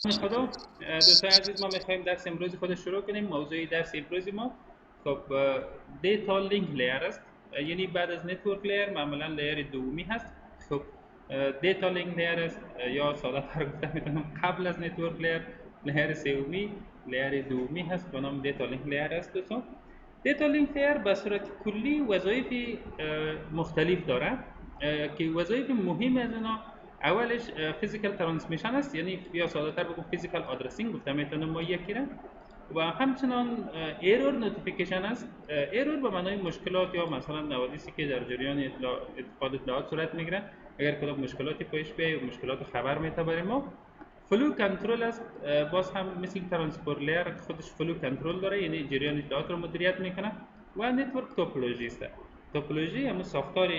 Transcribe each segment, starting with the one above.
خدا دوستان عزیز، ما میخوایم درس امروز خود شروع کنیم. موضوع درس امروز ما خب دیتا لینک لیر است. یعنی بعد از نتورک لیر معمولا لیر دومی هست. خب دیتا لینک لیر است، یا ساده تر گفته میتونم قبل از نتورک لیر لیر سومی لیر دومی هست به نام دیتا لینک لیر است. دوستان دیتا لینک لیر به صورت کلی وظایف مختلف داره که وظایف مهم از اینا اولش فیزیکال ترانسمیشن است، یعنی یا ساده تر بگم فیزیکال آدرسینگ گفته میتونم ما یکی را. و همچنان ایرور نوتیفیکیشن است. ایرور به معنای مشکلات یا مثلا نوادیسی که در جریان اتفاق اطلاعات صورت میگیره. اگر کدام مشکلاتی پیش بیاید و مشکلات خبر میده برای ما. فلو کنترل است. باز هم مثل ترانسپورلر خودش فلو کنترل داره، یعنی جریان اطلاعات رو مدیریت میکنه. و نتورک توپولوژی است. توپولوژی همون ساختار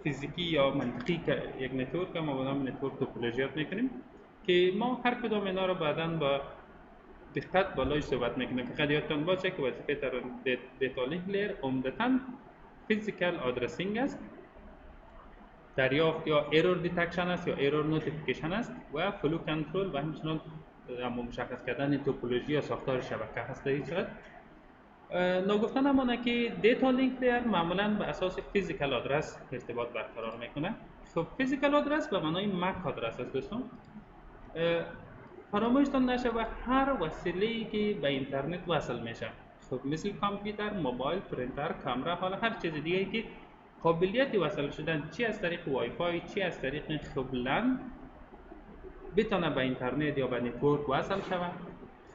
فیزیکی یا منطقی که یک نتورک ما به نام نتورک توپولوژیات میکنیم که ما هر کدام اینا رو بعداً با دقت بالای صحبت میکنیم. فقط یادتان باشه که وظیفه دیتا لینک لیر عمدتاً فیزیکال آدرسینگ است، دریافت یا ایرور دیتکشن است یا ایرور نوتیفیکیشن است، و فلو کنترل و همچنان مشخص کردن توپولوژی یا ساختار شبکه هست. در این صورت نگفتن همونه که دیتا لینک لیر معمولا به اساس فیزیکال آدرس ارتباط برقرار میکنه. خب فیزیکال آدرس به معنای مک آدرس است دوستان. فراموشتان نشه و هر وسیله‌ای که به اینترنت وصل میشه، خب مثل کامپیوتر، موبایل، پرینتر، کامera، حالا هر چیز دیگه که قابلیت وصل شدن چی از طریق وای فای چی از طریق خب لن بتونه به اینترنت یا به نتورک وصل شود،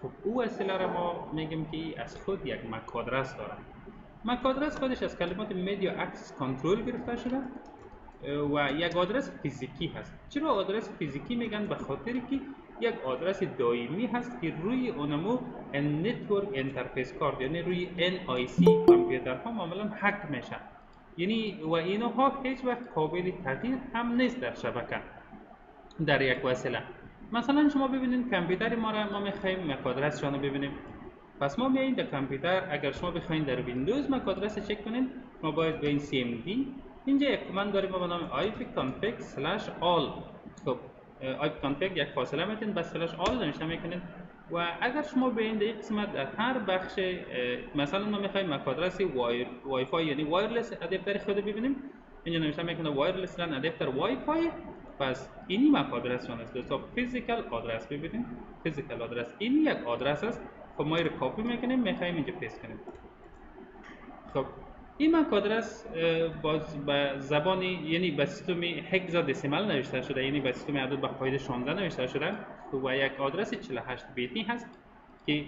خب او وسیله را ما میگیم که از خود یک مک آدرس داره. مک آدرس خودش از کلمات مدیا اکسس کنترل گرفته شده و یک آدرس فیزیکی هست. چرا آدرس فیزیکی میگن؟ به خاطر که یک آدرس دائمی هست که روی اونمو نتورک اینترفیس کارت، یعنی روی NIC کامپیوترها معمولا هک میشن، یعنی و اینها هیچ وقت قابل تغییر هم نیست در شبکه در یک وسیله. مثلا شما ببینید کامپیوتر ما میخوایم مک آدرس رو ببینیم، پس ما میاییم در کامپیوتر. اگر شما بخواید در ویندوز مک آدرس چک کنید، ما باید به این CMD اینجا یک کامند داریم به نام ipconfig/all. خب ipconfig یک فاصله میتین بس /all نوشته میکنید و اگر شما به این قسمت در هر بخش مثلا ما میخوایم مک آدرس وای فای یعنی وایرلس ادپتر خود ببینیم، اینجا نوشته میکنه وایرلس لن ادپتر وای فای، پس اینی مک آدرس شون است دوستان. فیزیکال آدرس ببینید، فیزیکال آدرس این یک آدرس است. خب ما این رو کپی میکنیم میخوایم اینجا پیست کنیم. خب این مک آدرس باز به زبانی یعنی به سیستم هگزادسیمال نوشته شده، یعنی به سیستم عدد به قاعده 16 نوشته شده و یک آدرس 48 بیتی هست که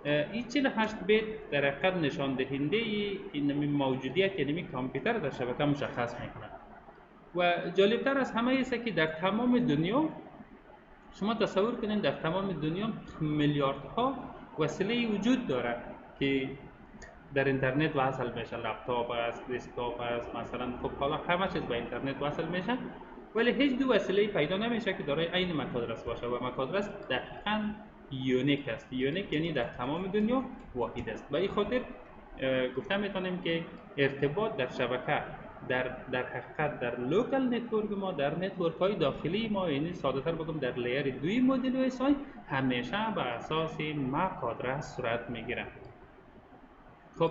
این 48 بیت در حقیقت نشان دهنده این موجودیت یعنی کامپیوتر در شبکه مشخص میکنه. و جالبتر از همه است که در تمام دنیا شما تصور کنید در تمام دنیا میلیاردها وسیله وجود داره که در اینترنت وصل میشه. لپتاپ است، دسکتاپ است، مثلا خب حالا همه چیز به اینترنت وصل میشه، ولی هیچ دو وسیله پیدا نمیشه که دارای عین مک آدرس باشه و مک آدرس دقیقاً یونیک است. یونیک یعنی در تمام دنیا واحد است. به این خاطر گفته میتونیم که ارتباط در شبکه در حقیقت در لوکال نتورک ما، در نتورک های داخلی ما، یعنی ساده تر بگم در لیر دوی مدل SI همیشه به اساس مک آدرس صورت میگیره. خب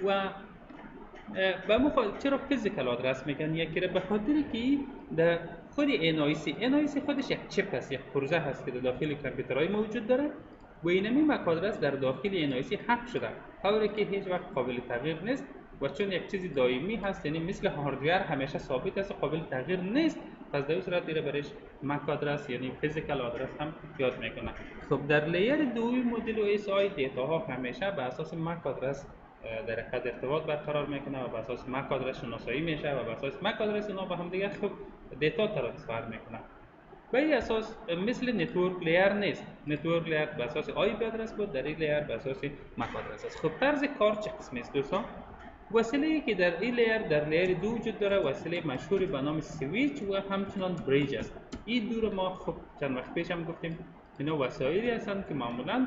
و چرا فیزیکال آدرس میگن یکی را؟ به خاطر که در خود NIC خودش یک چپ است، یک پرزه هست که در داخل کامپیوترهای موجود داره و اینمی مک آدرس در داخل NIC حک شده، طوری که هیچ وقت قابل تغییر نیست و چون یک چیز دائمی هست یعنی مثل هاردویر همیشه ثابت است و قابل تغییر نیست، پس در این صورت دیره برش مک آدرس یعنی فیزیکال آدرس هم یاد میکنه. خب در لیر دوی مدل SI دیتا ها همیشه به اساس مک آدرس در حقیقت ارتباط برقرار میکنه و به اساس مک آدرس شناسایی میشه و به اساس مک آدرس اونا به هم دیگه خب دیتا ترانسفر میکنه. به این اساس مثل نتورک لیر نیست. نتورک لیر به اساس IP آدرس بود، در این لیر به اساس مک آدرس است. خب طرز کار چه قسمی است دوستان؟ وسیله‌ای که در این لیر در لیر دو وجود داره وسیله مشهوری به نام سویچ و همچنان بریج است. این دو رو ما خب چند وقت پیش هم گفتیم اینا وسایلی هستند که معمولاً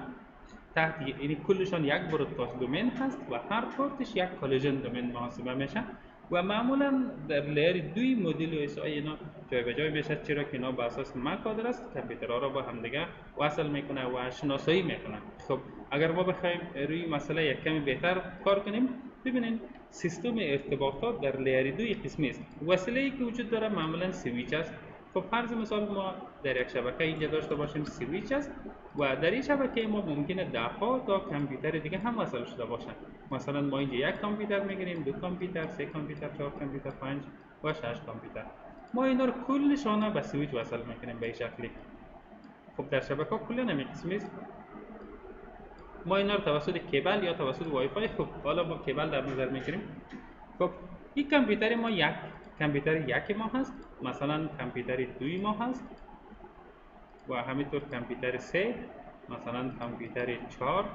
تحت یعنی کلشان یک برودکاست دومین هست و هر پورتش یک کالژن دومین محاسبه میشه و معمولا در لیر دوی مدل و اس آی اینا جای میشه، چرا که اینا بر اساس مک آدرس کامپیوترها را با همدیگه وصل میکنه و شناسایی میکنه. خب اگر ما بخوایم روی مسئله یک کمی بهتر کار کنیم، ببینید سیستم ارتباطات در لیر دوی قسمی است. وسیله ای که وجود داره معمولا سویچ است. خب فرض مثال ما در یک شبکه اینجا داشته باشیم سویچ است و در این شبکه ما ممکنه ده ها تا کامپیوتر دیگه هم وصل شده باشند. مثلا ما اینجا یک کامپیوتر میگیریم، دو کامپیوتر، سه کامپیوتر، چهار کامپیوتر، 5 و 6 کامپیوتر. ما اینا رو کلشان به سویچ وصل میکنیم به این شکلی. خب در شبکه کلا همین قسمی است. ما اینا رو توسط کیبل یا توسط وای فای، خب حالا ما کیبل در نظر میگیریم. خب این کامپیوتر ما یک کامپیوتر یک ما هست، مثلا کامپیوتر دوی ما هست و همینطور کامپیوتر 3، مثلا کامپیوتر 4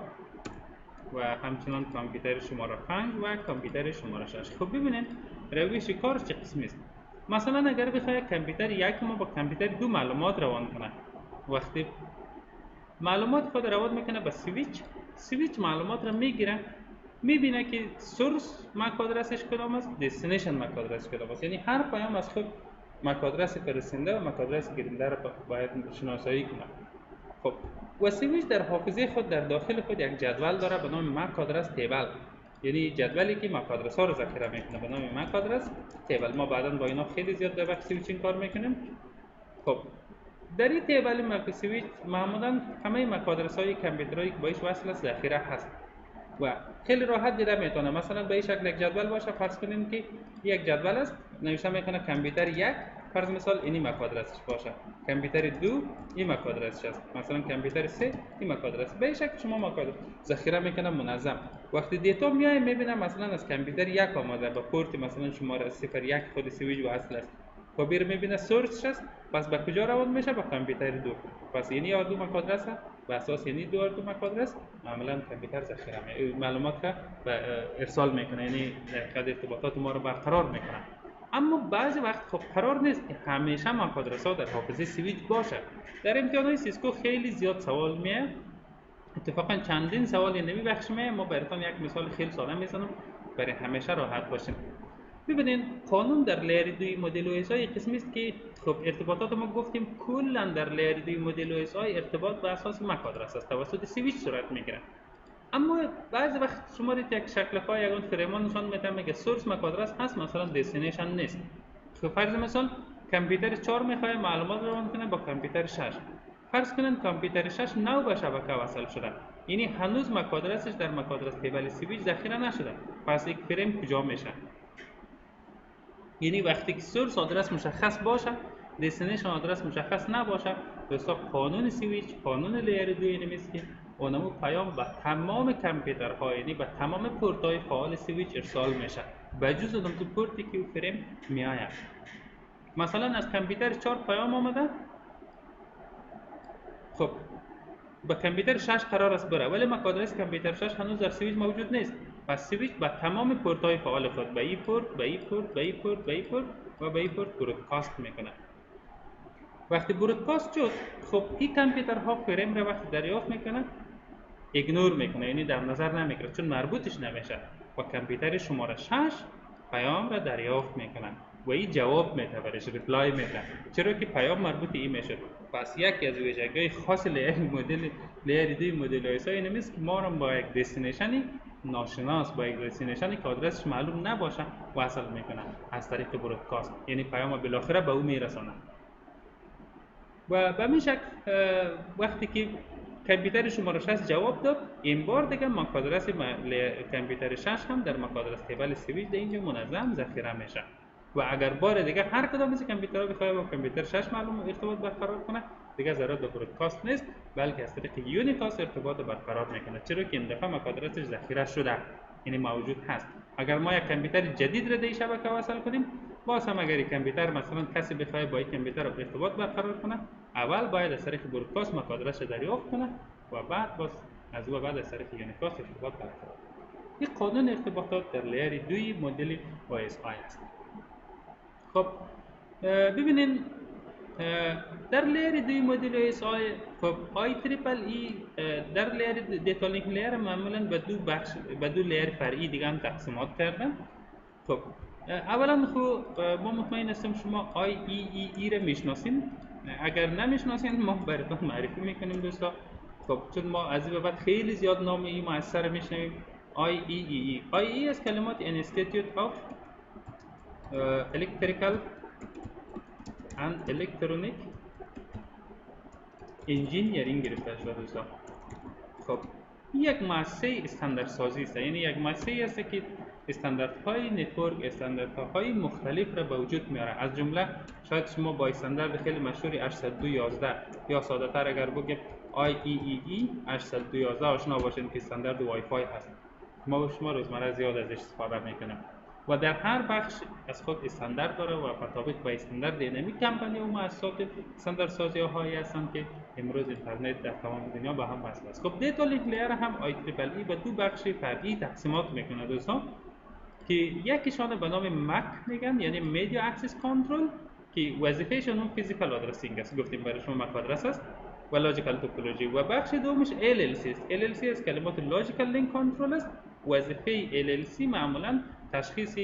و همچنان کامپیوتر شماره 5 و کامپیوتر شماره 6. خب ببینید روش کارش چه قسمی است. مثلا اگر بخواید کامپیوتر یک ما با کامپیوتر دو معلومات روان کنه، وقتی معلومات خود روان میکنه به سویچ معلومات را میگیره، میبینه که سورس مک آدرسش کدام است، دستینیشن مک آدرس کدام است. یعنی هر پیام از خود مک آدرس فرستنده و مک آدرس گیرنده را باید شناسایی کنه. خب و سویچ در حافظه خود در داخل خود یک جدول داره به نام مک آدرس تیبل، یعنی جدولی که مک آدرس ها رو ذخیره میکنه به نام مک آدرس تیبل. ما بعدا با اینا خیلی زیاد در وقت سویچینگ کار میکنیم. خب در این تیبل مک سویچ معمولا همه مک آدرس های کامپیوترایی که باش وصل است ذخیره هست و خیلی راحت دیده میتونه. مثلا به این شکل یک جدول باشه، فرض کنیم که یک جدول است نوشته میکنه کامپیوتر یک، فرض مثال اینی مک آدرسش باشه، کامپیوتر دو این مک آدرسش است، مثلا کامپیوتر 3 این مک آدرس. به این شکل شما مک آدرس ذخیره میکنه منظم. وقتی دیتا میاد میبینه مثلا از کامپیوتر یک آمده به پورت مثلا شماره 01 خود سویچ وصل است، خب بیر میبینه سورسش است، پس به کجا روان میشه؟ به کامپیوتر دو. پس یعنی دو مک آدرس به اساس یعنی دو مک آدرس معمولا کامپیوتر ذخیره معلومات را ارسال میکنه، یعنی در ارتباطات ما رو برقرار میکنه. اما بعضی وقت خب قرار نیست که همیشه مک آدرس ها در حافظه سویچ باشه. در امتحانات سیسکو خیلی زیاد سوال میاد، اتفاقا چندین سوال نمی بخش میاد. ما براتون یک مثال خیلی ساده میزنم برای همیشه راحت باشین. ببینید قانون در لیر دوی مدل او اس آی قسمی است که خب ارتباطات ما گفتیم کلا در لیر دوی مدل او اس آی ارتباط به اساس مک آدرس است، توسط سویچ صورت میگیره. اما بعضی وقت شما دید یک شکل های یگان فریمان نشان میده میگه سورس مک آدرس هست، مثلا دستینیشن نیست. خب فرض مثال کامپیوتر 4 میخواد معلومات روان کنه با کامپیوتر 6، فرض کنن کامپیوتر 6 نو به شبکه وصل شده، یعنی هنوز مک آدرسش در مک آدرس تیبل سویچ ذخیره نشده. پس یک فریم کجا میشه؟ یعنی وقتی که سورس آدرس مشخص باشه، دستینیشن آدرس مشخص نباشه، دوستا قانون سویچ، قانون لیر دو اینه است که اونمو پیام به تمام کامپیوترها، یعنی به تمام پورت های فعال سویچ ارسال میشه بجز اون تو پورتی که او فریم میآید. مثلا از کامپیوتر 4 پیام آمده، خب با کامپیوتر 6 قرار است بره، ولی مک آدرس کامپیوتر 6 هنوز در سویچ موجود نیست. پس سویچ با تمام پورت های فعال خود به این پورت، به این پورت، به این پورت، به این پورت و به این پورت برودکاست میکنه. وقتی برودکاست شد، خب این کامپیوترها فریم را وقتی دریافت میکنه ایگنور میکنه، یعنی در نظر نمیگیره چون مربوطش نمیشه. و کامپیوتر شماره 6 پیام را دریافت میکنه و این جواب میده، برش ریپلای میده، چرا که پیام مربوط این میشه. پس یکی از ویژگی‌های خاص لیر دوی مدل او اس آی اینه که ما را با یک دستینیشنی ناشناس، با یک دستینیشنی که آدرسش معلوم نباشه وصل میکنه از طریق برودکاست، یعنی پیام بالاخره به او میرسانه. و به همین شکل وقتی که کامپیوتر شماره 6 جواب داد، این بار دیگه مک آدرس کامپیوتر 6 هم در مک آدرس تیبل سویچ در اینجا منظم ذخیره میشه. و اگر بار دیگه هر کدام از کامپیوترها بخواد با کامپیوتر 6 معلوم ارتباط برقرار کنه، دیگه ضرورت به برودکاست نیست، بلکه از طریق یونیکاست ارتباط برقرار میکنه، چرا که این دفعه مک آدرسش ذخیره شده، یعنی موجود هست. اگر ما یک کامپیوتر جدید را در این شبکه وصل کنیم، باز هم اگر کامپیوتر مثلا کسی بخواد با این کامپیوتر ارتباط برقرار کنه، اول باید از طریق برودکاست مک آدرس دریافت کنه و بعد باز از او بعد از طریق یونیکاست ارتباط برقرار کنه. این قانون ارتباطات در لیر دوی مدل او اس آی است. خب ببینین در لیر دوی مدل او اس آی، خب آی تریپل ای در لیر دیتا لینک لیر معمولا به دو لیر فرعی دیگه هم تقسیمات کردن. خب اولا خب ما مطمئن هستیم شما ای را میشناسین. اگر نمیشناسین ما براتون معرفی میکنیم دوستا. خب چون ما از این به بعد خیلی زیاد نام این مؤسسه میشنویم. آی ای از کلمات Institute of Electrical and Electronic Engineering گرفته شده دوستا. خب یک مؤسسه استانداردسازی است، یعنی یک مؤسسه است که استانداردهای نتورک، استانداردهای مختلف را به وجود میاره. از جمله شاید شما با استاندارد خیلی مشهور 802.11 یا ساده تر اگر بگیم IEEE 802.11 آشنا باشین که استاندارد وای فای هست. ما شما روزمره زیاد ازش استفاده میکنیم و در هر بخش از خود استاندارد داره و مطابق با استاندارد دینامی کمپانی و مؤسسات استانداردسازی هایی هستند که امروز اینترنت در تمام دنیا به هم وصل است. خب دیتا لینک لیر هم IEEE به دو بخش فرعی تقسیمات میکنه دوستان، که یکیشان به نام مک میگن، یعنی میدیا اکسس کنترل، که وظیفهشون اون فیزیکال آدرسینگ است، گفتیم برای شما مک آدرس است، و لاجیکال توپولوژی. و بخش دومش LLC است. LLC از کلمات لاجیکال لینک کنترل است. وظیفه LLC معمولا تشخیص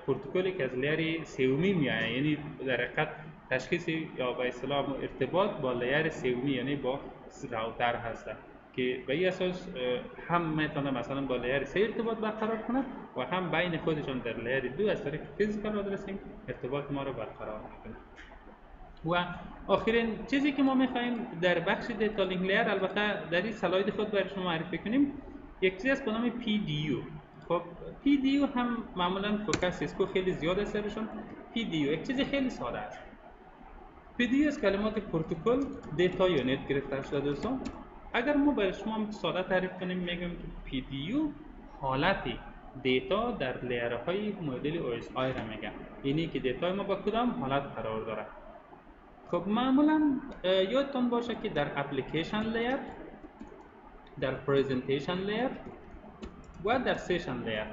پروتکلی که از لیر سومی میاد، یعنی در حقیقت تشخیص یا به اصطلاح ارتباط با لیر سومی، یعنی با راوتر هست که به این اساس هم میتونه مثلا با لیر 3 ارتباط برقرار کنه و هم بین خودشون در لیر 2 از طریق فیزیکال آدرسینگ ارتباط ما رو برقرار میکنه. و آخرین چیزی که ما میخوایم در بخش دیتا لینک لیر، البته در این سلاید خود برای شما معرفی کنیم، یک چیزی است به نام PDU. خب PDU هم معمولا فوکس سیسکو خیلی زیاد است سرشون. PDU یک چیز خیلی ساده است. PDU از کلمات پروتکل دیتا یونیت گرفته شده دوستان. اگر ما برای شما ساده تعریف کنیم میگیم که PDU حالت دیتا در لیرهای مدل OSI را میگن، یعنی که دیتای ما با کدام حالت قرار داره. خب معمولا یادتون باشه که در اپلیکیشن لیر، در پریزنتیشن لیر و در سیشن لیر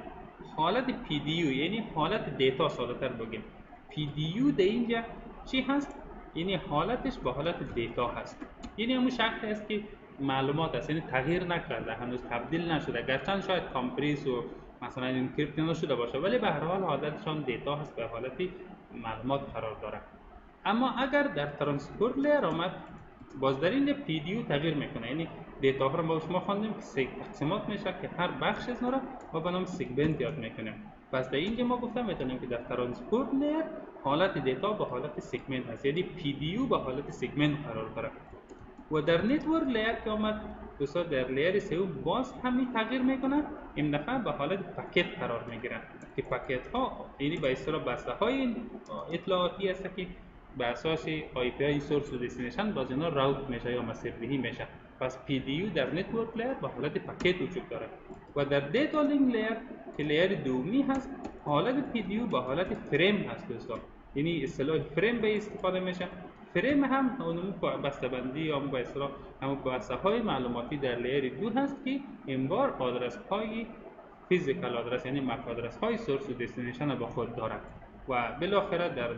حالت PDU یعنی حالت دیتا ساده تر بگیم PDU در اینجا چی هست؟ یعنی حالتش با حالت دیتا هست، یعنی همون شکل است که معلومات است، یعنی تغییر نکرده، هنوز تبدیل نشده، گرچه شاید کامپریس و مثلا انکریپت نشده باشه ولی به هر حال حالتشان دیتا هست، به حالت معلومات قرار داره. اما اگر در ترانسپورت لیر آمد، باز در این PDU تغییر میکنه، یعنی دیتا ها رو با شما خواندیم که تقسیمات میشه که هر بخش از رو ما به نام سگمنت یاد میکنیم. پس در اینجا ما گفتم میتونیم که در ترانسپورت لیر حالت دیتا به حالت سگمنت هست، یعنی PDU به حالت سگمنت قرار داره. و در نتورک لیر که آمد دوستا، در لیر سوم باز همین تغییر میکنه، این دفعه به حالت پکت قرار میگیرن که پکت ها یعنی به اصطلاح بسته های اطلاعاتی هست که به اساس IP سورس و دستینیشن باز اینا راوت میشه یا مسیردهی میشه. پس PDU در نتورک لیر به حالت پکت وجود داره. و در دیتا لینک لیر که لیر دومی هست، حالت PDU به حالت فریم هست دوستا، یعنی اصطلاح فریم به استفاده میشه. فریم هم اون بسته‌بندی یا به اصطلاح همون بسته‌های معلوماتی در لیر 2 هست که این بار آدرس‌های فیزیکال آدرس یعنی مک آدرس‌های سورس و دستینیشن با خود دارد. و بالاخره در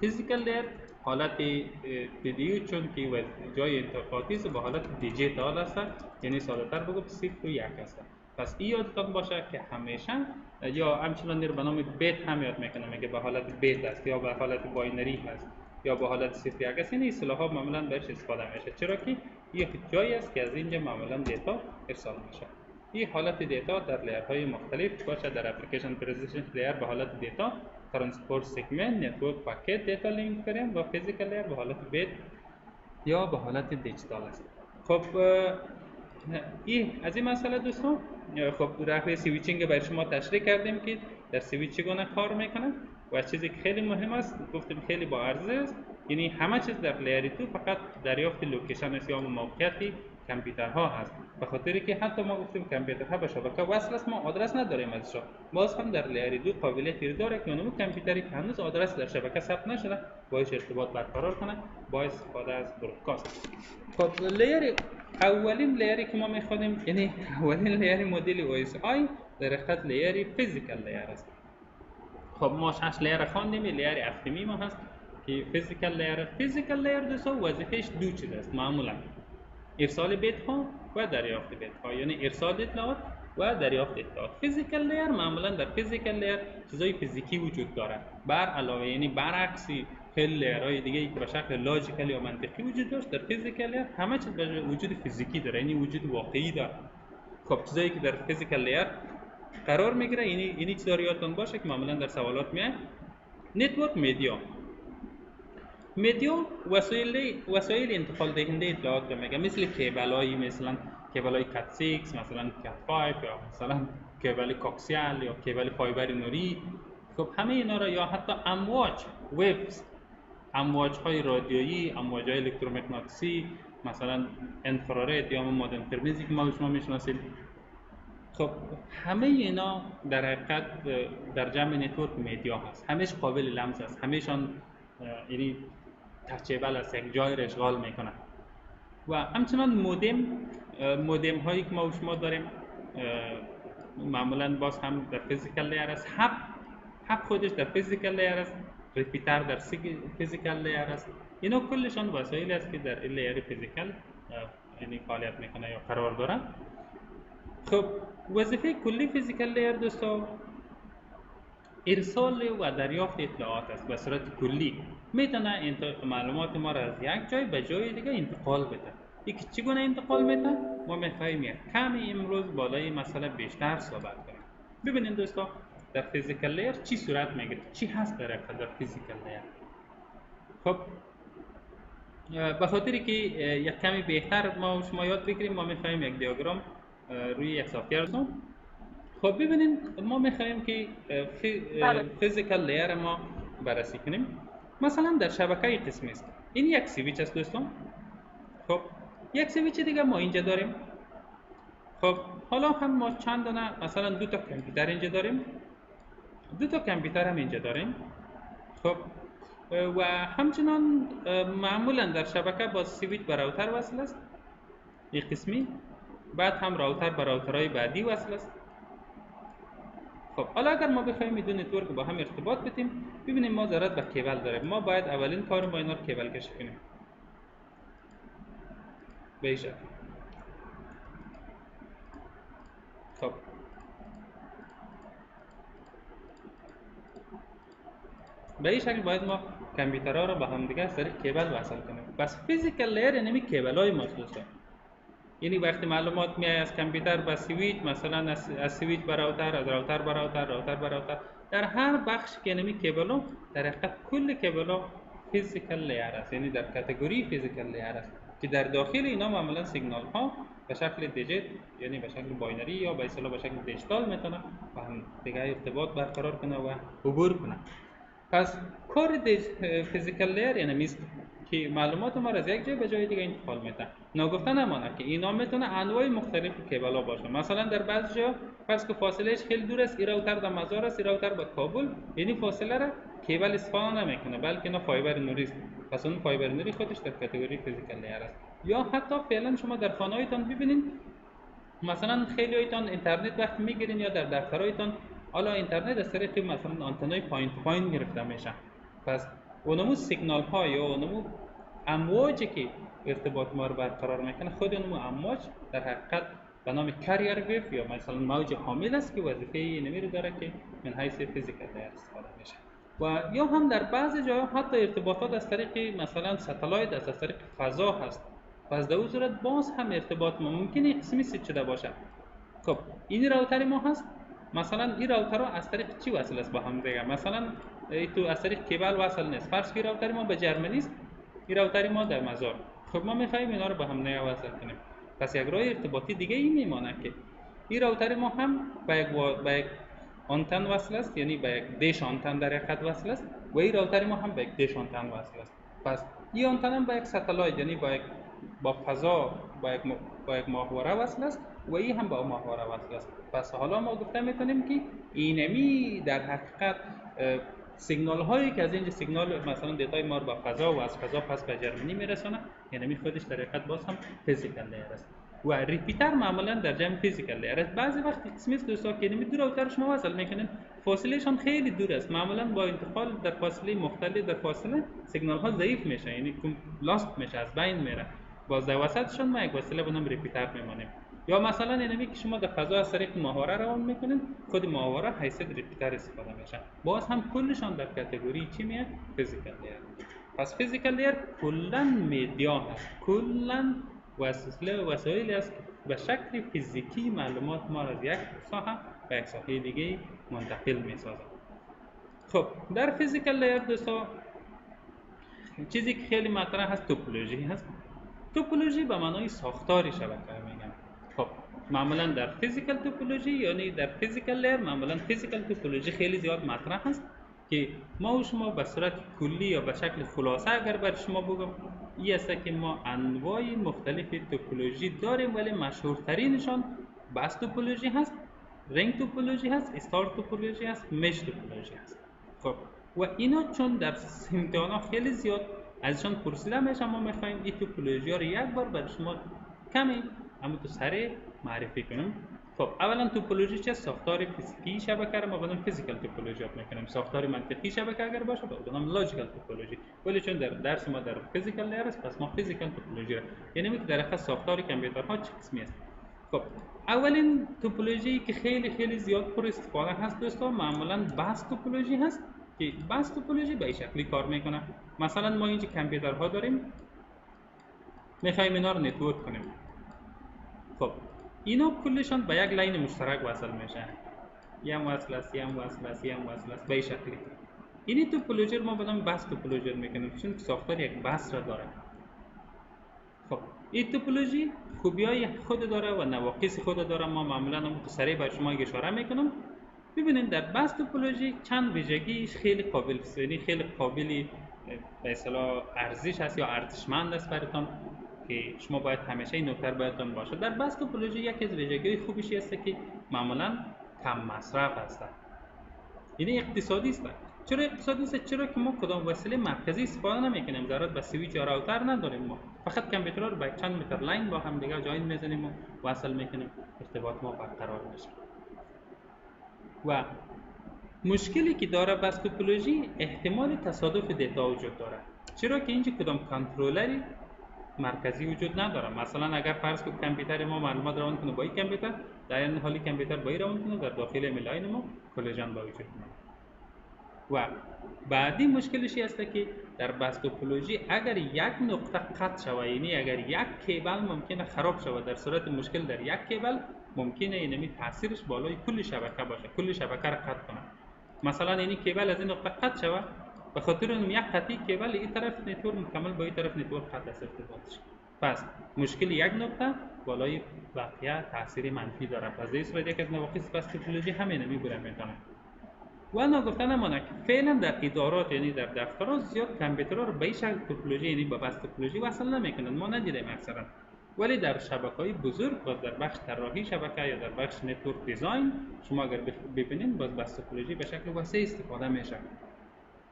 فیزیکال لیر حالت PDU چون که جای انتقاطی است به حالت دیجیتال است، یعنی ساده تر بگم 0 و 1 است. پس این یادتان باشه که همیشه یا همچنان به نام بیت هم یاد میکنه، میگه به حالت بیت است یا به حالت باینری هست یا به حالت 0 1 است. این اصطلاح ها معمولا بهش استفاده میشه، چرا که یک جایی است که از اینجا معمولا دیتا ارسال میشه. این حالت دیتا در لیرهای مختلف باشه، در اپلیکیشن پریزنتیشن لیر به حالت دیتا، ترانسپورت سگمنت، نتورک پکت، دیتا لینک فریم و فیزیکال لیر به حالت بیت یا به حالت دیجیتال است. خب این از این مسئله دوستان. خب راه سویچینگ برای شما تشریح کردیم که در سویچ چگونه کار میکنه و چیزی که خیلی مهم است گفتیم خیلی با ارزش است، یعنی همه چیز در لیر 2 فقط دریافت لوکیشن است یا موقعیت کامپیوترها هست، به خاطری که حتی ما گفتیم کامپیوترها به شبکه وصل است، ما آدرس نداریم ازش. باز هم در لیر 2 قابلیتی داره که اون کامپیوتری که هنوز آدرس در شبکه ثبت نشده باهاش ارتباط برقرار کنه با استفاده از برودکاست. خب لیر اولین لیری که ما میخوادیم، یعنی اولین لیر مدل OSI در حقیقت لیر فیزیکال لیر است. خب ما 6 لیر خواندیم، لیر هفتمی ما هست که فیزیکال لیر. فیزیکال لیر دوستا وظیفهش دو چیز است معمولا: ارسال بیت ها و دریافت بیت ها، یعنی ارسال اطلاعات و دریافت اطلاعات. فیزیکال لیر معمولا در فیزیکال لیر چیزای فیزیکی وجود داره، بر علاوه یعنی برعکسی خیلی لیرهای دیگه که به شکل لاجیکال یا منطقی وجود داشت، در فیزیکال لیر همه چیز به وجود فیزیکی داره، یعنی وجود واقعی داره. خب چیزایی که در فیزیکال لیر قرار میگیره، یعنی چیزا رو یادتون باشه که معمولا در سوالات میاد. نتورک مدیا وسایل انتقال دهنده اطلاعات رو میگه، مثل کیبلایی، مثلا کیبلای کات 6، مثلا کات 5، یا مثلا کیبل کوکسیال یا کیبل فایبر نوری. خب همه اینا رو، یا حتی امواج های رادیویی، امواج های الکترومغناطیسی، مثلا انفرارد یا مادن قرمزی که ما شما میشناسید. خب همه اینا در حقیقت در جمع نتورک مدیا هست، همهش قابل لمس است، همهشان یعنی تچیبل است، یک جای را اشغال میکنه. و همچنان مودم هایی که ما و شما داریم معمولا باز هم در فیزیکال لیر است. هب خودش در فیزیکال لیر است، ریپیتر در فیزیکال لیر است. اینا کلشان وسایلی است که در لیر فیزیکال یعنی فعالیت میکنه یا قرار داره. خب وظیفه کلی فیزیکال لیر دوستا ارسال و دریافت اطلاعات است. به صورت کلی میتونه معلومات ما را از یک جای به جای دیگه انتقال بده. یک چگونه انتقال میده؟ ما میخوایم یک کمی امروز بالای مسئله بیشتر صحبت کنیم. ببینید دوستا در فیزیکال لیر چی صورت میگیره، چی هست در فیزیکال لیر. خب به خاطری که یک کمی بهتر ما شما یاد بگیریم، ما میخوایم یک دیاگرام روی یک سافتور بزنیم. خب ببینید ما میخوایم که فیزیکال لیر ما بررسی کنیم. مثلا در شبکه قسمی است، این یک سویچ است دوستان. خب یک سویچ دیگه ما اینجا داریم. خب حالا هم ما چند دانه مثلا دو تا کامپیوتر اینجا داریم، دو تا کامپیوتر هم اینجا داریم. خب و همچنان معمولا در شبکه با سویچ به راوتر وصل است این قسمی، بعد هم راوتر به راوترهای بعدی وصل است. خب حالا اگر ما بخوایم این دو نتورک با هم ارتباط بدیم، ببینیم ما ضرورت به کیبل داریم. ما باید اولین کار ما اینا رو کیبل کشی کنیم به این شکل. خب به این شکل باید ما کامپیوترها رو با هم دیگه از طریق کیبل وصل کنیم. پس فیزیکال لیر یعنی کیبل‌های مخصوصه، یعنی وقتی معلومات میاد از کامپیوتر به سویچ، مثلا از سویچ به راوتر، از راوتر به راوتر، راوتر به راوتر، در هر بخش که نمی کیبل‌ها در حقیقت کل کیبل‌ها فیزیکال لیر است، یعنی در کاتگوری فیزیکال لیر است که در داخل اینا معمولا سیگنال ها به شکل دیجیت، یعنی به شکل باینری یا به اصطلاح به شکل دیجیتال میتونه با هم دیگه ارتباط برقرار کنه و عبور کنه. پس کار فیزیکال لیر یعنی میست که معلومات ما را از یک جای به جای دیگه انتقال میده. ناگفته نمانه که اینا میتونه انواع مختلف کیبل ها باشه. مثلا در بعضی جا فرض که فاصلهش خیلی دور است، این راوتر در مزار است، این راوتر به کابل، یعنی فاصله را کیبل استفاده نمیکنه بلکه اینا فایبر نوری است. پس اون فایبر نوری خودش در کاتگوری فیزیکال لیر است. یا حتی فعلا شما در خانه هایتان ببینید، مثلا خیلی هایتان اینترنت وقت میگیرین یا در دفترهایتان حالا اینترنت از طریق مثلا آنتنای پایین تو پایین گرفته میشه. پس اونمو سیگنال ها یا اونمو امواجی که ارتباط ما رو برقرار میکنه، خود اونمو امواج در حقیقت به نام کریر ویو یا مثلا موج حامل است که وظیفه اینمی رو داره که من حیث فیزیکال لیر استفاده میشه. و یا هم در بعضی جاها حتی ارتباطات از طریق مثلا ستلایت از طریق فضا هست. پس در اون صورت باز هم ارتباط ما ممکنه قسمی سیت شده باشه. خب این راوتر ما هست، مثلا این راوترها از طریق چی وصل است با هم دیگه؟ مثلا تو از طریق کیبل وصل نیست. فرض کنید راوتر ما به جرمنی است، این راوتر ما در مزار. خب ما می‌خوایم اینا رو با هم دیگه وصل کنیم. پس یک راه ارتباطی دیگه این میمونه که این راوتر ما هم به یک آنتن وصل است، یعنی به یک دیش آنتن در حقیقت وصل است، و این راوتر ما هم به یک دیش آنتن وصل است. پس این آنتن هم به یک ستلایت، یعنی با فضا با یک ماهواره وصل است و این هم با ماهواره وصل است. پس حالا ما گفته میتونیم که اینمی در حقیقت سیگنال هایی که از اینجا سیگنال مثلا دیتای ما رو به فضا و از فضا پس به جرمنی میرسونه، اینمی خودش در حقیقت باز هم فیزیکال لیر است. و ریپیتر معمولا در جمع فیزیکال لیر است. بعضی وقت قسمی است دوستا که اینمی دو راوتر شما وصل میکنین، فاصله شان خیلی دور است، معمولا با انتقال در فاصله مختلف در فاصله سیگنال ها ضعیف میشه، یعنی لاست میشه، از بین میره. باز در وسطشون ما یک وسیله به نام ریپیتر میمانیم. یا مثلا اینمی که شما در فضا از طریق ماهواره روان میکنین، خود ماهواره حیثیت ریپیتر استفاده میشه، باز هم کلشان در کاتگوری چی میاد؟ فیزیکال لیر. پس فیزیکال لیر کلا میدیا هست، کلا وسایلی است که به شکل فیزیکی معلومات ما را از یک ساحه به یک ساحه دیگه منتقل میسازه. خب در فیزیکال لیر دوستا چیزی که خیلی مطرح هست توپولوژی هست. توپولوژی به معنای ساختار شبکه میگن. خب معمولا در فیزیکال توپولوژی یعنی در فیزیکال لیر معمولا فیزیکال توپولوژی خیلی زیاد مطرح هست که ما و شما به صورت کلی یا به شکل خلاصه اگر بر شما بگم این است که ما انواع مختلف توپولوژی داریم، ولی مشهورترینشان بس توپولوژی هست، رنگ توپولوژی هست، استار توپولوژی هست، مش توپولوژی هست. خب و اینا چون در امتحانا خیلی زیاد ازشان پرسیده میشه، ما میخوایم این توپولوژی ها رو یک بار برای شما کمی اما تو سریع معرفی کنیم. خب اولا توپولوژی چه؟ ساختار فیزیکی شبکه رو ما به نام فیزیکال توپولوژی میکنیم. ساختار منطقی شبکه اگر باشه به نام لاجیکال توپولوژی، ولی چون در درس ما در فیزیکال لیر است پس ما فیزیکال توپولوژی رو یعنی که در اصل ساختار کامپیوترها چه قسمی است. خب اولین توپولوژی که خیلی زیاد پر استفاده هست دوستان معمولا بس توپولوژی هست که بس توپولوژی به این شکلی کار میکنه. مثلا ما اینجا کامپیوترها داریم، میخوایم اینا رو نتورک کنیم. خب اینا کلشان به یک لاین مشترک وصل میشه، یم وصل است یم وصل است یم وصل است به این شکلی. این توپولوژی رو ما به نام بس توپولوژی میکنیم چون ساختار یک بس را داره. خب این توپولوژی خوبیای خود داره و نواقص خود داره. ما معمولا هم سریع بر شما اشاره میکنم. ببینید در بس توپولوژی چند ویژگیش خیلی قابل به اصطلاح ارزش هست یا ارزشمند است براتون که شما باید همیشه این نکته براتون باشه. در بس توپولوژی یکی از ویژگی‌های خوبش است که معمولا کم مصرف است. یعنی اقتصادی است. چرا اقتصادی است؟ چرا که ما کدام وسیله مرکزی استفاده نمی‌کنیم، ضرورت به سویچ یا راوتر نداریم، ما فقط کامپیوتر رو با چند متر لاین با هم دیگه جاین می‌زنیم و وصل می‌کنیم، ارتباط ما برقرار میشه. و مشکلی که داره بس توپولوژی احتمال تصادف دیتا وجود داره، چرا که اینجا کدام کنترلری مرکزی وجود نداره. مثلا اگر فرض کنید کامپیوتر ما معلومات روان کنه با این کامپیوتر، در این حالی کامپیوتر با این روان کنه، در داخل لاین ما کلیژن با وجود میاد. و بعدی مشکلش است که در بس توپولوژی اگر یک نقطه قطع شود، یعنی اگر یک کیبل ممکنه خراب شود، در صورت مشکل در یک کیبل ممکنه اینمی تاثیرش بالای کل شبکه باشه، کل شبکه را قطع کنه. مثلا این کیبل از این نقطه قطع شود، به خاطر اون یک قطعی کیبل این طرف نتورک مکمل با این طرف نتورک قطع است ارتباطش. پس مشکل یک نقطه بالای بقیه تاثیر منفی داره. پس در این صورت یک از نواقص بس توپولوژی همین میبره میتونه. و نگفته نمانه که فعلا در ادارات یعنی در دفترها زیاد کامپیوترها رو به این شکل توپولوژی یعنی با بس توپولوژی وصل نمیکنن، ما ندیدیم اکثرا. ولی در شبکه‌های بزرگ باز در بخش طراحی شبکه یا در بخش نتورک دیزاین شما اگر ببینید باز بس توپولوژی به شکل واسع استفاده میشه.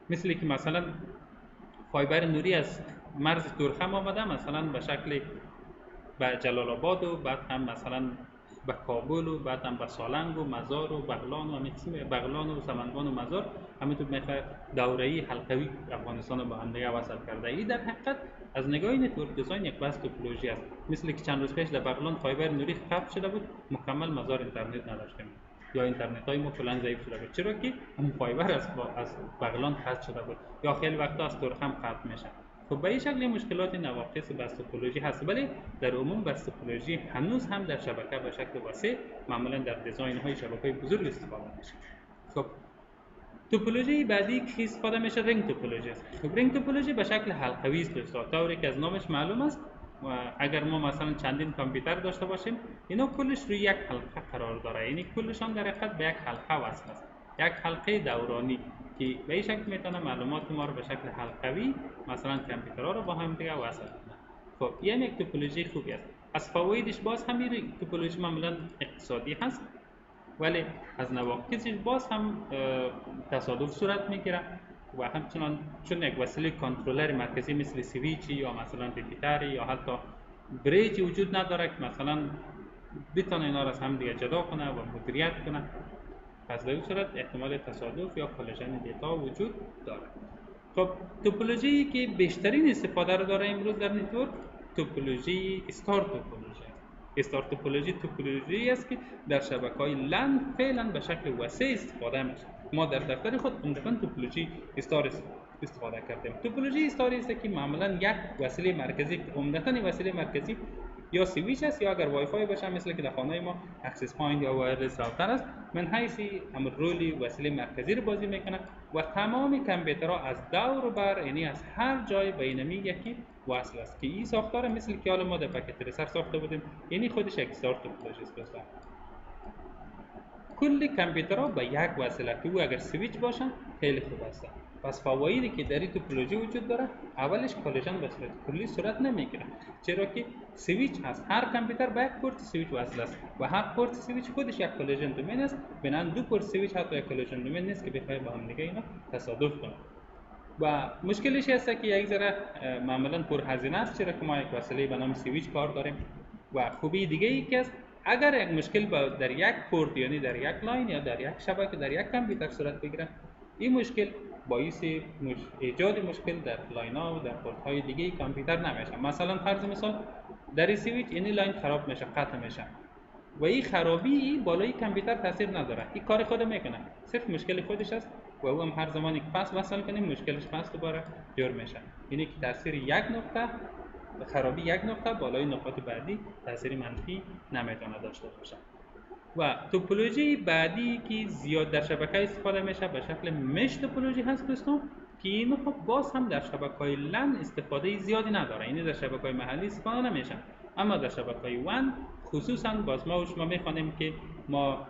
مثل که مثلا فایبر نوری از مرز تورخم آمده مثلا به شکل به جلال آباد و بعد هم مثلا به کابل و بعد هم به سالنگ و مزار و بغلان و بغلان و سمنگان و مزار همینطور میخواد دوره‌ای حلقوی افغانستان رو با هم دیگه وصل کرده. این در حقیقت از نگاه نتورک دیزاین یک بس توپولوژی است. مثل که چند روز پیش در بغلان فایبر نوری قطع شده بود، مکمل مزار اینترنت نداشتیم یا اینترنت های ما کلا ضعیف شده بود، چرا که هم فایبر از بغلان قطع شده بود یا خیلی وقتا از تورخم قطع میشه. خب به این شکل مشکلات نواقص بس توپولوژی هست، ولی در عموم بس توپولوژی هنوز هم در شبکه به شکل واسع معمولا در دیزاین های شبکه بزرگ استفاده میشه. خب توپولوژی بعدی که استفاده میشه رنگ توپولوژی است. خب رنگ توپولوژی به شکل حلقوی است دوستا، طوری که از نامش معلوم است. و اگر ما مثلا چندین کامپیوتر داشته باشیم اینا کلش روی یک حلقه قرار داره، یعنی کلشان در حقیقت به یک حلقه وصل است، یک حلقه دورانی که به این شکل میتونه معلومات ما رو به شکل حلقوی مثلا کامپیوترها رو با هم دیگه وصل کنه. خب این یک توپولوژی خوبی است. از فوایدش باز همین توپولوژی معمولا اقتصادی هست، ولی از نواقصش باز هم تصادف صورت میگیره و همچنان چون یک وسیله کنترلر مرکزی مثل سویچی یا مثلا ریپیتری یا حتی بریجی وجود نداره که مثلا بتونه اینا را از هم دیگه جدا کنه و مدیریت کنه، پس در این صورت احتمال تصادف یا کلیژن دیتا وجود داره. خب توپولوژی که بیشترین استفاده رو داره امروز در نتورک توپولوژی استار توپولوژی است. استار توپولوژی است که در شبکه‌های لند فعلا به شکل وسیع استفاده میشه. ما در دفتر خود عمدتاً توپولوژی استار استفاده کردیم. توپولوژی استاری است که معمولا یک وسیله مرکزی، عمدتاً وسیله مرکزی یا سویچ است، یا اگر وای فای باشه مثل که در خانه ما اکسس پوینت یا وایرلس راوتر است، من حیث امر رولی وسیله مرکزی رو بازی میکنه و تمام کامپیوترها از دور و بر، یعنی از هر جای بینمی یکی وصل است که این ساختار مثل که حالا ما در پکت تریسر ساخته بودیم، یعنی خودش یک استار توپولوژی است. کل کامپیوترها به یک وسیله که او اگر سویچ باشن خیلی خوب است. پس فوایدی که در این توپولوژی وجود داره، اولش کالژن به صورت کلی صورت نمیگیره، چرا که سویچ هست. هر کامپیوتر به یک پورت سویچ وصل است و هر پورت سویچ خودش یک کالژن دومین است. بنابراین دو پورت سویچ حتی یک کالژن دومین نیست که بخوای با هم دیگه اینا تصادف کنه. و مشکلش هست که یک ذره معمولا پرهزینه است، چرا که ما یک وسیله به نام سویچ کار داریم. و خوبی دیگه ای که است، اگر یک مشکل در یک پورت، یعنی در یک لاین یا در یک شبکه در یک کامپیوتر صورت بگیره، این مشکل باعث ایجاد مشکل در لاین ها و در پورت های دیگه کامپیوتر نمیشه. مثلا فرض مثال در این سویچ این لاین خراب میشه، قطع میشه و این خرابی بالای کامپیوتر تاثیر نداره، این کار خود میکنه، صرف مشکل خودش است و او هم هر زمانی که پس وصل کنیم مشکلش پس دوباره جور میشه. یعنی که تاثیر یک نقطه، خرابی یک نقطه بالای نقاط بعدی تاثیر منفی نمیتونه داشته باشه. و توپولوژی بعدی که زیاد در شبکه استفاده میشه به شکل مش توپولوژی هست دوستان، که این خب باز هم در شبکه‌های لن استفاده زیادی نداره، یعنی در شبکه‌های محلی استفاده نمیشه، اما در شبکه‌های وان خصوصا باز ما و شما میخوانیم که ما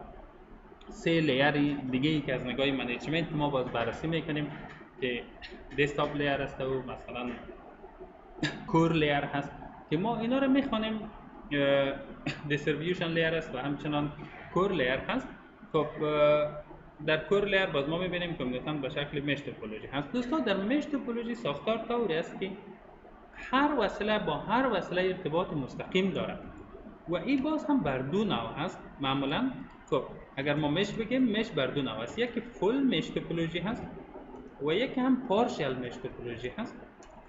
سه لیر دیگه ای که از نگاه منیجمنت ما باز بررسی میکنیم که دسکتاپ لیر است و مثلا کور لیر هست که ما اینا رو میخوانیم دیستریبیوشن لیر است و همچنان کور لیر هست. خب در کور لیر باز ما میبینیم که عمدتاً به شکل مش توپولوژی هست. دوستان در مش توپولوژی ساختار طوری است که هر وسیله با هر وسیله ارتباط مستقیم دارد و این باز هم بر دو نوع هست معمولا. خب اگر ما مش بگیم، مش بر دو نوع است، یکی فول مش توپولوژی هست و یکی هم پارشل مش توپولوژی هست.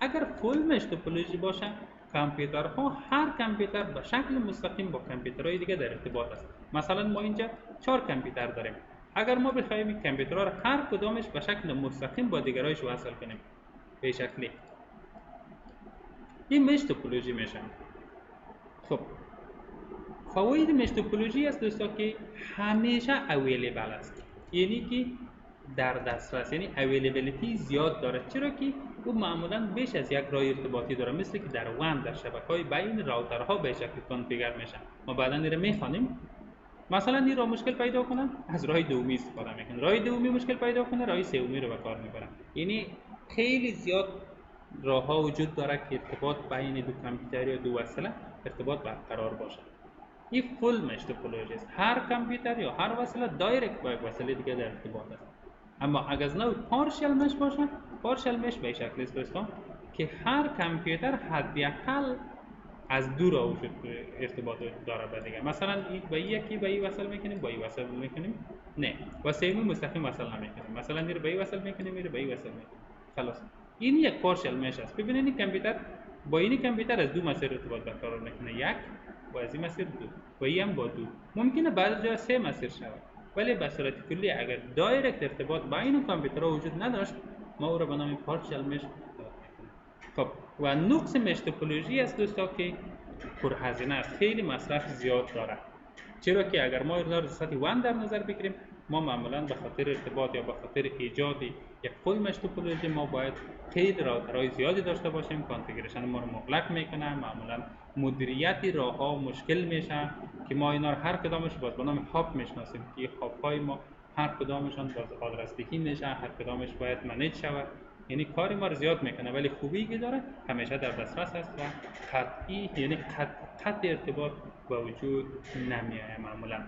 اگر فول مش توپولوژی باشه، کامپیوترها هر کامپیوتر به شکل مستقیم با کامپیوترهای دیگه در ارتباط است. مثلا ما اینجا 4 کامپیوتر داریم، اگر ما بخوایم این کامپیوترها را هر کدامش به شکل مستقیم با دیگرایش وصل کنیم به شکلی، این مش توپولوژی میشه. خب فواید مش توپولوژی است دوستان که همیشه اویلیبل است، یعنی که در دسترس، یعنی اویلیبیلیتی زیاد داره، چرا که او معمولا بیش از یک راه ارتباطی داره، مثل که در وان در شبکه‌های بین راوترها به شکل کانفیگر میشن. ما بعدا این رو میخوانیم. مثلا این راه مشکل پیدا کنن، از راه دومی استفاده میکنن، راه دومی مشکل پیدا کنه، راه سومی رو به کار میبرن. یعنی خیلی زیاد راه ها وجود داره که ارتباط بین دو کامپیوتر یا دو وسیله ارتباط برقرار باشه. این فول مش توپولوژی است، هر کامپیوتر یا هر وسیله دایرکت با یک وسیله دیگه در ارتباط است. اما اگر از نوع پارشل مش باشه، پارشل مش به شکل است دوستان که هر کامپیوتر حداقل از دو راه وجود ارتباط داره به دیگه. مثلا این با یکی با این وصل میکنیم، با این وصل میکنیم، نه با سومی مستقیم وصل نمیکنیم، مثلا این رو با این وصل میکنیم، این رو با این وصل میکنیم، خلاص این یک پارشل مش است. ببینید این کامپیوتر با این کامپیوتر از دو مسیر ارتباط برقرار میکنه، یک و از این مسیر دو و این هم با دو، ممکنه بعضی جا سه مسیر شود، ولی به صورت کلی اگر دایرکت ارتباط بین کامپیوترها وجود نداشت، ما او را به نام پارشل مش. خب و نقص مش توپولوژی است دوستان که پرهزینه است، خیلی مصرف زیاد داره، چرا که اگر ما اینا رو سطح وان در نظر بگیریم، ما معمولا به خاطر ارتباط یا به خاطر ایجاد یک فول مش توپولوژی ما باید خیلی راوترهای زیادی داشته باشیم، کانفیگریشن ما رو مغلق میکنه، معمولا مدیریت راه ها مشکل میشه که ما اینا رو هر کدامش باز به نام هاب میشناسیم که هاب های ما هر کدامشون باز آدرس دهی میشه، هر کدامش باید منیج شود، یعنی کاری ما رو زیاد میکنه. ولی خوبی که داره همیشه در دسترس است و قطعی، یعنی قطع ارتباط با وجود نمیاد معمولا.